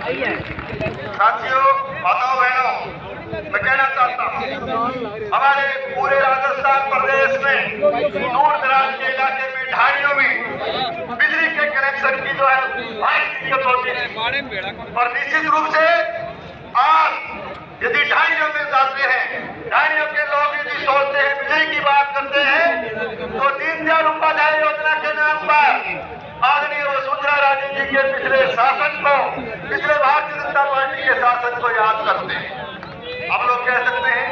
साथियों, माताओं बहनों, मैं कहना चाहता हूँ हमारे पूरे राजस्थान प्रदेश में दूर दराज के इलाके में ढाणियों में बिजली के कनेक्शन की जो है भारी दिक्कत होती है। और निश्चित रूप से आज यदि ढाणियों में जाते हैं, ढाणियों के लोग यदि सोचते हैं, बिजली की बात करते हैं, तो दीनदयाल उपाध्याय योजना के नाम पर आदरणीय वसुंधरा राजे जी के पिछले शासन को, पिछले भारतीय जनता पार्टी के शासन को याद करते हैं। हम लोग कह सकते हैं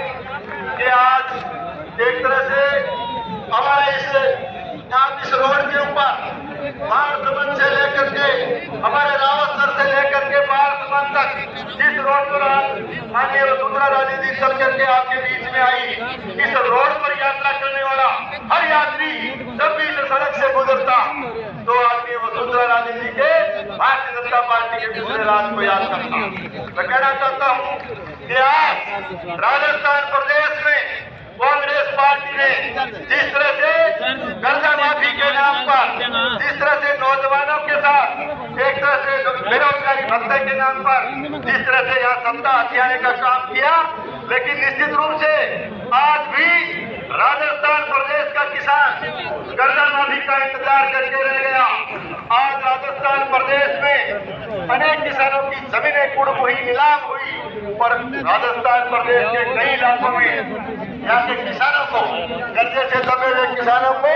कि आज एक तरह से हमारे इस रोड के ऊपर बाढ़ से लेकर के हमारे रावतसर से लेकर के बाढ़ तक जिस रोड पर माननीय वसुंधरा राजे जी चल करके आपके बीच में आई, इस रोड पर यात्रा करने वाला हर यात्री जब भी इस सड़क से गुजरता तो आदरणीय वसुंधरा राजे जी के भारतीय जनता पार्टी के पिछले राज को याद करता। मैं कहना चाहता हूँ कि आज राजस्थान प्रदेश में कांग्रेस पार्टी ने जिस तरह से कर्जा माफी के नाम पर, जिस तरह से नौजवानों के साथ एक तरह से बेरोजगारी भत्ते के नाम पर जिस तरह से यहाँ सत्ता हथियाने का काम किया, लेकिन निश्चित रूप से आज भी राजस्थान प्रदेश का किसान कर्जा माफी का इंतजार करके रह गया। आज राजस्थान प्रदेश में अनेक किसानों की जमीनें कुर्क हुई, नीलाम हुई और राजस्थान प्रदेश के कई इलाकों में यहाँ के किसानों को, कर्जे से दबे हुए किसानों को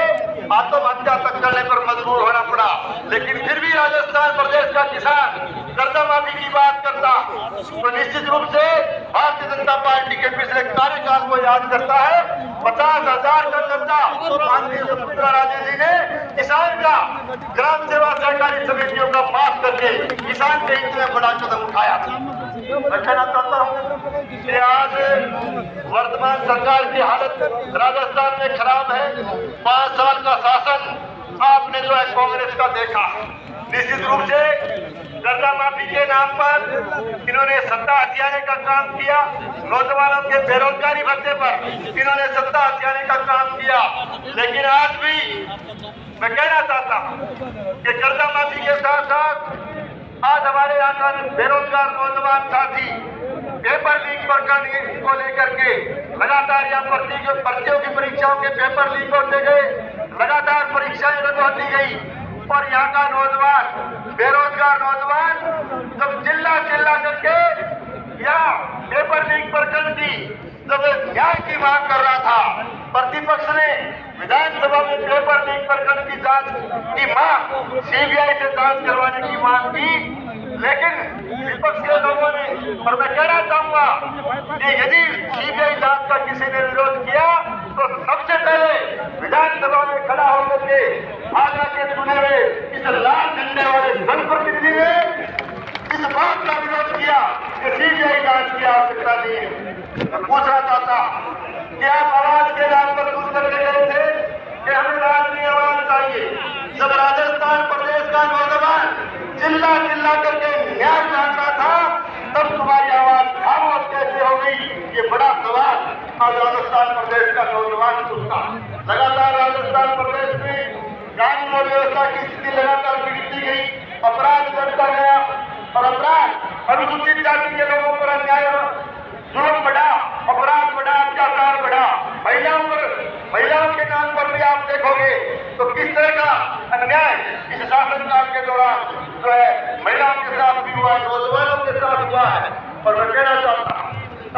आत्महत्या तक करने पर मजबूर होना पड़ा। लेकिन फिर भी राजस्थान प्रदेश का किसान कर्जा माफी की बात करता तो निश्चित रूप से भारतीय जनता पार्टी के पिछले कार्यकाल को याद करता है। 50,000 का कर्जा माननीय वसुंधरा राजे जी ने किसान का ग्राम सेवा सहकारी समितियों का माफ करके किसान के हित में बड़ा कदम उठाया। मैं कहना चाहता हूँ कि आज वर्तमान सरकार की हालत राजस्थान में खराब है। 5 साल का शासन आपने जो है कांग्रेस का देखा। निश्चित रूप से कर्जा माफी के नाम पर इन्होंने सत्ता हथियाने का काम किया, नौजवानों के बेरोजगारी भत्ते पर इन्होंने सत्ता हथियाने का काम किया। लेकिन आज भी मैं कहना चाहता हूँ कि कर्जा माफी के साथ साथ आज हमारे यहाँ का बेरोजगार नौजवान साथी पेपर लीक को लेकर के लगातार यहाँ भर्तियों की परीक्षाओं के पेपर लीक होते गए, लगातार परीक्षाएं रद्द होती गई और यहाँ का नौजवान, बेरोजगार नौजवान जब चिल्ला करके यहाँ पेपर लीक प्रकरण की जब न्याय की मांग कर रहा था, प्रतिपक्ष ने विधानसभा में पेपर लीक प्रकरण की जांच की मांग, सीबीआई से जांच करवाने की मांग की, लेकिन विपक्ष के लोगों ने, और मैं कहना चाहूंगा कि यदि सीबीआई जांच का किसी ने विरोध किया तो सबसे पहले विधानसभा में खड़ा होकर के भाजपा के चुने हुए इस लाल झंडे वाले जनप्रतिनिधि ने इस बात का विरोध किया कि सीबीआई जांच की आवश्यकता नहीं है। मैं पूछना चाहता कि आप आवाज के नाम पर कुछ करके गए थे कि हमें राष्ट्रीय आवाज चाहिए। जब राजस्थान प्रदेश का नौजवान चिल्ला करके न्याय मांग रहा था, तब तुम्हारी आवाज खामोश कैसे हो गई? ये बड़ा सवाल आज राजस्थान प्रदेश का नौजवान पूछता। लगातार राजस्थान प्रदेश में कानून और व्यवस्था की स्थिति लगातार बिगड़ती गई, अपराध बढ़ता गया और अपराध अनुसूचित जाति के लोगों पर अन्याय, जुल्म बढ़ा, अपराध बढ़ा, अत्याचार बढ़ा। महिलाओं के नाम पर भी आप देखोगे तो किस तरह का अन्याय इस शासनकाल के दौरान जो है महिलाओं के साथ भी हुआ, नौजवानों के साथ हुआ है। और मैं कहना चाहता हूँ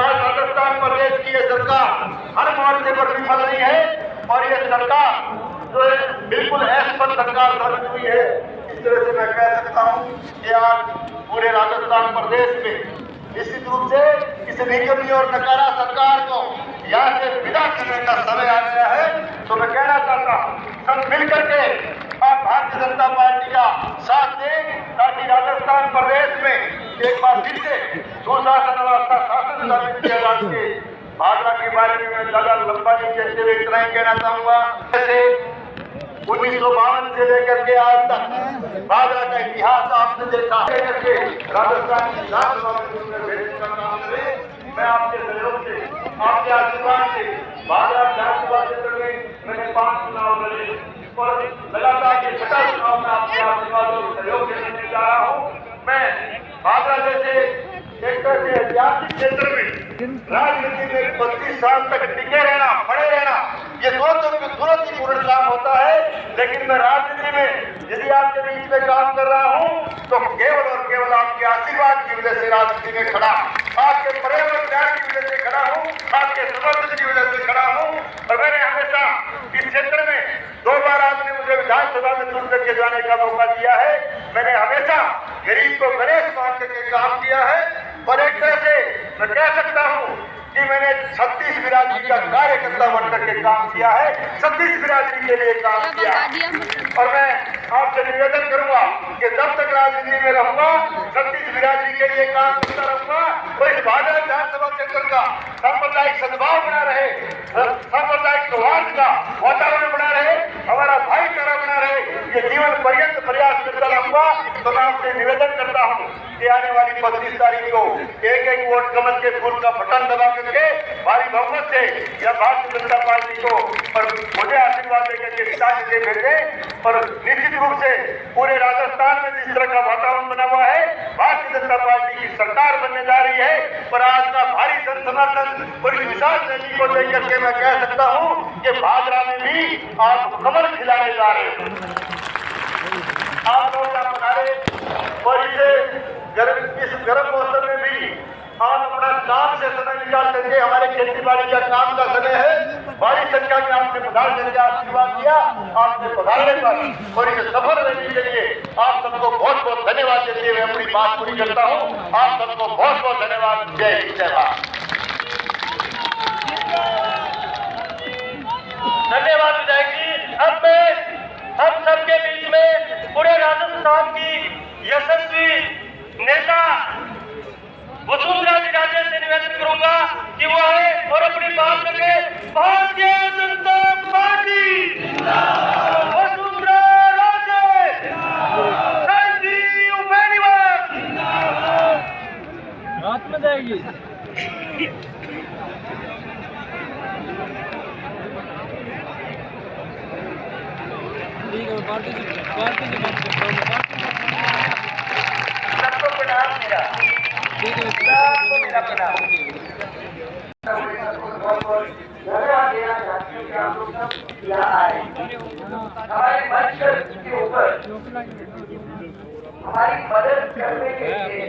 आज राजस्थान प्रदेश की यह सरकार हर मोर्चे पर विफल रही है और ये सरकार जो है बिल्कुल असफल सरकार साबित हुई है। इस तरह से मैं कह सकता हूँ कि आज पूरे राजस्थान प्रदेश में निश्चित रूप से इस निकम्मी और नकारा सरकार को यहाँ से विदा करने का समय आ गया है। तो मैं कहना चाहता हूँ सब मिलकर के आप भारतीय जनता पार्टी का साथ दें ताकि राजस्थान प्रदेश में एक बार फिर से सुशासन व्यवस्था शासन स्थापित किया जा सके। भाजपा के बारे में मैं ज्यादा लंबा नहीं कहते हुए इतना ही कहना चाहूंगा। जैसे 1952 से लेकर के आज तक भाजपा का इतिहास आपने देखा है। राजस्थान की विधानसभा में भेजने का काम करें। मैं आपके सहयोग से, आपके आशीर्वाद से भाजपा विधानसभा क्षेत्र में मैंने 5 चुनाव लड़े और लगातार ये 6 चुनाव में आपके आशीर्वाद और सहयोग देने जा रहा हूँ। मैं आगरा जैसे एक ऐतिहासिक क्षेत्र में राजनीति में 25 साल तक टिके रहना, खड़े रहना, ये तुरंत ही पूर्ण काम होता है। लेकिन मैं राजनीति में यदि आपके बीच में काम कर रहा हूँ तो केवल और केवल आपके आशीर्वाद की वजह से राजनीति में खड़ा, आपके पर्यावरण ज्ञान की वजह से खड़ा हूँ, आपके समर्थन की वजह से खड़ा हूँ। और मैंने हमेशा इस क्षेत्र में 2 बार आपने मुझे विधानसभा में चुन करके जाने का मौका दिया है। मैंने हमेशा गरीब को गणेश मान करके काम किया है और एक तरह से मैं कह सकता हूँ कि मैंने 36 बिरादरी का कार्यकर्ता बनकर के काम किया है, 36 बिरादरी के लिए काम किया। और मैं आपसे निवेदन करूंगा कि जब तक राजनीति में रहूंगा 36 बिरादरी के लिए काम करता रहूंगा और इस भाजपा विधानसभा क्षेत्र का सांप्रदायिक सद्भाव बना रहे, सांप्रदायिक सौहार्द का वातावरण बना रहे, हमारा भाईचारा बना रहे, ये जीवन पर्यंत प्रयास करता रहूंगा। तो मैं आपसे निवेदन करता हूँ कि आने वाली 25 तारीख को एक वोट कमल के फूल का बटन दबा करके भारी बहुमत से या भारतीय जनता पार्टी को और मुझे आशीर्वाद देकर के विकास दे भेजे। और निश्चित रूप से पूरे राजस्थान में जिस तरह का वातावरण बना हुआ है, भारतीय जनता पार्टी की सरकार बनने जा रही है। और आज का भारी जन समर्थन और इस विशाल रैली को लेकर के मैं कह सकता हूँ कि भाजपा में भी आप कमल खिलाने जा रहे हो, आप लोग का बना रहे। और इस गर्म मौसम में भी आप अपना काम से समय निकाल करके हमारे खेती बाड़ी का काम का समय है, बड़ी संख्या में आपने पधार करके आशीर्वाद दिया, आपने पधारने पर और इसे सफल रहने के लिए आप सबको बहुत बहुत धन्यवाद देते हुए अपनी बात पूरी करता हूँ। आप सबको बहुत बहुत धन्यवाद। जय हिंद, जय भारत। धन्यवाद विधायक जी। अब मैं हम सबके बीच में पूरे राजस्थान की यशस्वी नेता वसुंधरा जी राजे से निवेदन करूंगा कि वो आए और अपनी बात रखे। भारतीय जनता पार्टी वसुंधरा राजे, संजीव बेनीवाल रात में जाएगी। ठीक है, पार्टी से बात करता हूँ। सबको प्रणाम मेरा, ठीक है, सबको मेरा प्रणाम। धन्यवाद देना चाहती हूँ कि आप लोग सब यहाँ आए। हमारे मंच के ऊपर हमारी मदद करने के लिए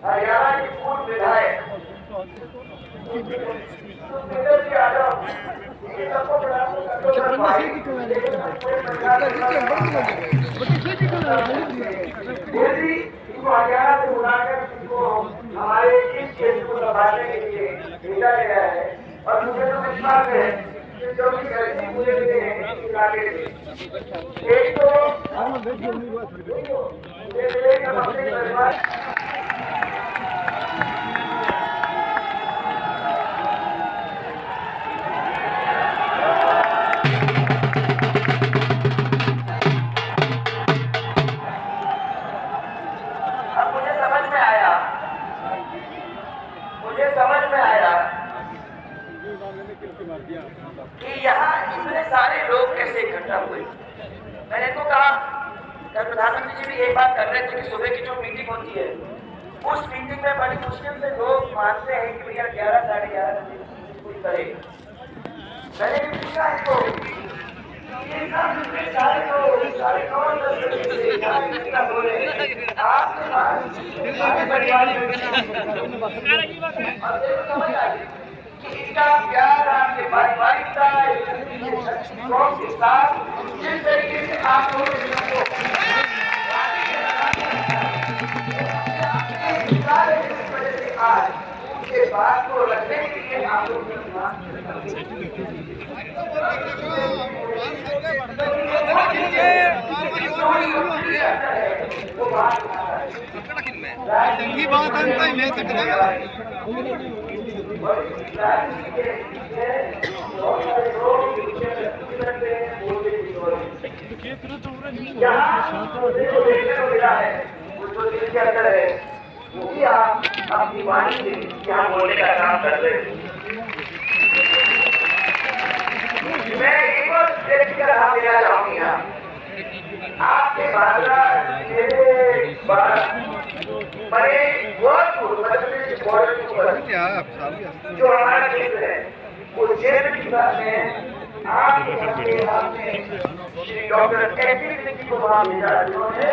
हरियाणा के पूर्व विधायक यादव, सबको प्रणाम हरियाणा से बुलाकर इनको हमारे इस क्षेत्र को संभालने के लिए भेजा गया है। और मुझे तो विश्वास है कि जो भी गलती मुझे मिले हैं इस इलाके से, एक तो अपने परिवार कि यहाँ इतने सारे लोग कैसे इकट्ठा हुए। मैंने तो कहा, जब प्रधानमंत्री जी भी यही बात कर रहे थे कि सुबह की जो मीटिंग होती है उस मीटिंग में बड़ी मुश्किल से लोग मानते हैं कि भैया 11 साढ़े 11 बजे कोई करेगा। मैंने भी पूछा इनको सारे लोग 9:30 बजे से इकट्ठा हो रहे हैं आपके पास सारे परिवार और समझ आ गई इनका प्यार, आपके पारिवारिकता के साथ जिस तरीके से आप लोग आज उनके बात को रखने के लिए आप लोग अपनी वाणी से यहाँ बोलने का काम कर रहे हैं। मैं एक और व्यक्ति का नाम लेना चाहूंगी। आपके बड़े बहुत दूर मध्य प्रदेश के बॉर्डर के ऊपर जो हमारा क्षेत्र है उस क्षेत्र की बात में आपने श्री डॉक्टर एपी सिंह को वहां भेजा, जिन्होंने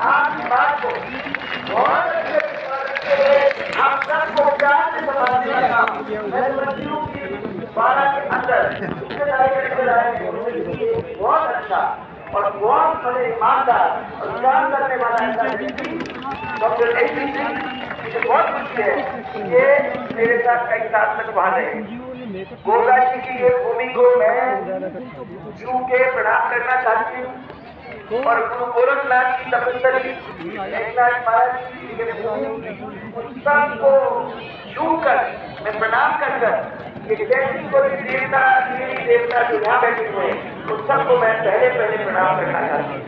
आपकी बात को बहुत अच्छे से हम सबको प्यार से समझने का काम मैं समझती हूँ कि 12 के अंदर इतने सारे बहुत अच्छा और बहुत बड़े ईमानदार और काम करने वाला ऐसा व्यक्ति डॉक्टर एपी सिंह, मुझे बहुत खुशी है कि मेरे साथ कई साल तक वहां रहे। गोगा जी की ये भूमि को मैं छू के प्रणाम करना चाहती हूँ और गुरु गोरखनाथ की तपस्वी एकनाथ महाराज जी के भूमि उत्सव को छू कर मैं प्रणाम कर जैसी कोई देवता देवी देवता जो यहाँ बैठे हुए उन सबको मैं पहले प्रणाम करना चाहती हूँ।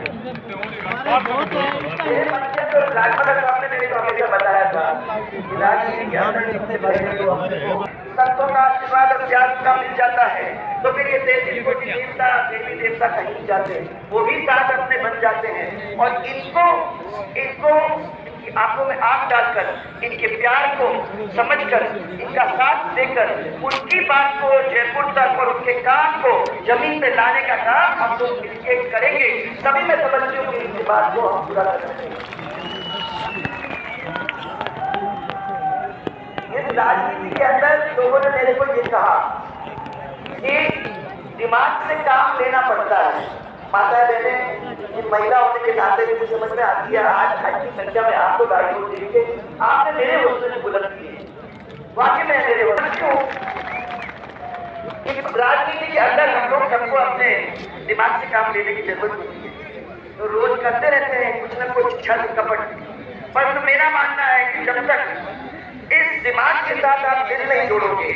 मेरे बच्चे तो राजमाता साहब ने मेरे को हमेशा बताया था कि राजनीति के अंदर जितने बड़े संतों का आशीर्वाद और ज्ञान का मिल जाता है तो फिर ये देवता देवी देवता कहीं जाते हैं, वो भी साथ अपने बन जाते हैं और इनको आंखों में आंख डालकर इनके प्यार को समझकर इनका साथ देकर उनकी बात को जयपुर तक और उनके काम को जमीन पे लाने का काम हम लोग मिलकर करेंगे, तभी मैं समझती हूँ कि इनकी बात को हम पूरा कर सकेंगे। इस राजनीति के अंदर लोगों ने मेरे को ये कहा कि दिमाग से काम लेना पड़ता है। माता बहने इन महिला होने के नाते मुझे समझ में आती है, आज की संख्या में आपको गाड़ी को देख के आपने मेरे हौसले बुलंद किए, वाकई में मेरे हौसले राजनीति के अंदर हम लोग सबको अपने दिमाग से काम लेने की जरूरत होती है, तो रोज करते रहते हैं कुछ न कुछ छल कपट, पर मेरा मानना है कि जब तक इस दिमाग के साथ आप दिल नहीं जोड़ोगे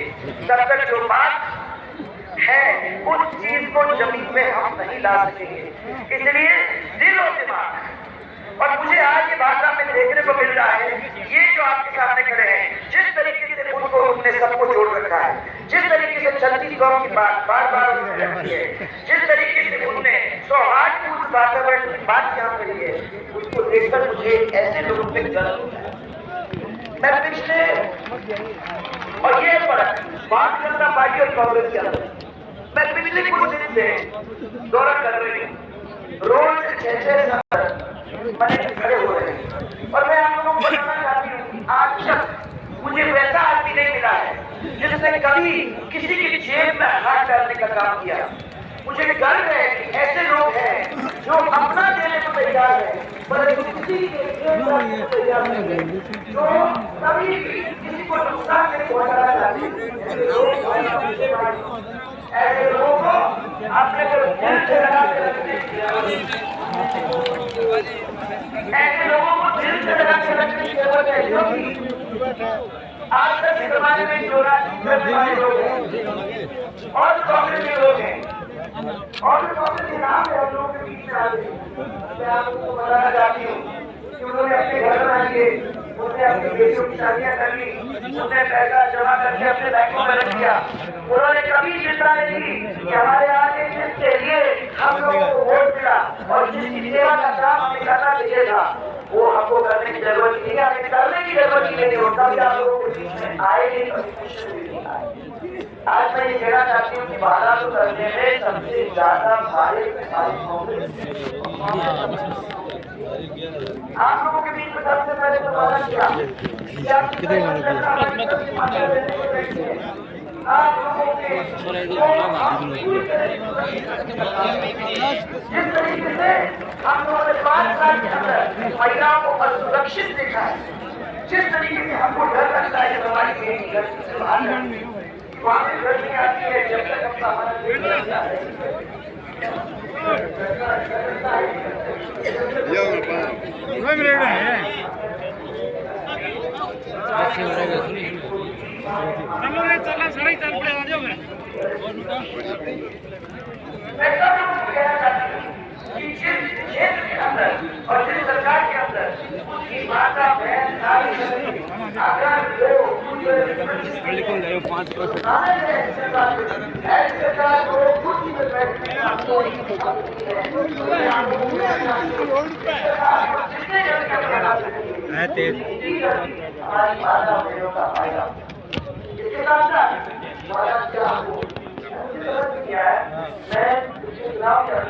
तब तक जो बात है उस चीज को जमीन में हम नहीं ला सकेंगे। इसलिए दिल और दिमाग, और मुझे आज ये भाषा में देखने को मिल रहा है ये जो आपके सामने खड़े हैं, जिस तरीके से उनको उन्होंने सबको जोड़ रखा है, जिस तरीके से चलती गाँव की बात बार बार रखी है, जिस तरीके से उन्होंने सौहार्दपूर्ण वातावरण की बात यहाँ करी है, उसको देखकर मुझे ऐसे लोगों पे गर्व होता है। मैं पिछले और ये फर्क भारतीय जनता पार्टी और कांग्रेस के अंदर मैं पिछले कुछ दिन से दौरा कर रही हूँ, रोज 6-6 मैंने खड़े हो रहे हैं और मैं आप लोगों को बताना चाहती हूँ आज तक मुझे वैसा आदमी नहीं मिला है जिसने कभी किसी की जेब में हाथ डालने का काम किया। मुझे गर्व है कि ऐसे लोग हैं जो अपना देने को तैयार है परंतु किसी के जेब में तैयार नहीं है, जो कभी भी किसी को नुकसान नहीं पहुंचाना चाहते। ऐसे लोगों को अपने को दिल से लगा के रखने की जरूरत है, ऐसे लोगों को दिल से लगा के रखने की जरूरत है, क्योंकि आज तक के जमाने में जो राजनीति वाले लोग हैं और कांग्रेस के लोग हैं और कांग्रेस के नाम है हम लोगों के बीच में आ गए। मैं आपको बताना चाहती हूँ कि उन्होंने अपने घर बनाए, उन्होंने अपनी बेटियों की शादियां कर ली, उन्होंने पैसा जमा करके अपने बैंकों में रख दिया। उन्होंने कभी चिंता नहीं की कि हमारे आगे जिसके लिए हम लोगों को वोट मिला और जिसकी सेवा का काम हमें करना चाहिए था वो हमको करने की जरूरत नहीं है, हमें करने की जरूरत ही नहीं होता भी आप लोगों के बीच में आए नहीं, कभी मुश्किल नहीं आए। आज मैं ये कहना चाहती हूँ कि वादा तो करने में सबसे ज्यादा भारी आप लोगों के बीच में सबसे पहले तो वादा किया आप लोगों के जिस तरीके से हम लोगों ने 5 साल के अंदर महिलाओं को असुरक्षित देखा है, जिस तरीके से हमको डर लगता है कि हमारी बेटी घर से बाहर वहाँ घर नहीं आती है जब तक अपना हमारा देश रहता है। चलना सारे चल पड़े आ जाओ कि जिस क्षेत्र के अंदर और जिस सरकार के अंदर उसकी माता बहन नारी अगर ऐसी सरकार को कुर्सी पर बैठने का कोई जितने जन हमारी माता बहनों का फायदा। इसके साथ साथ महाराज क्या किया है, मैं पिछले चुनाव के अंदर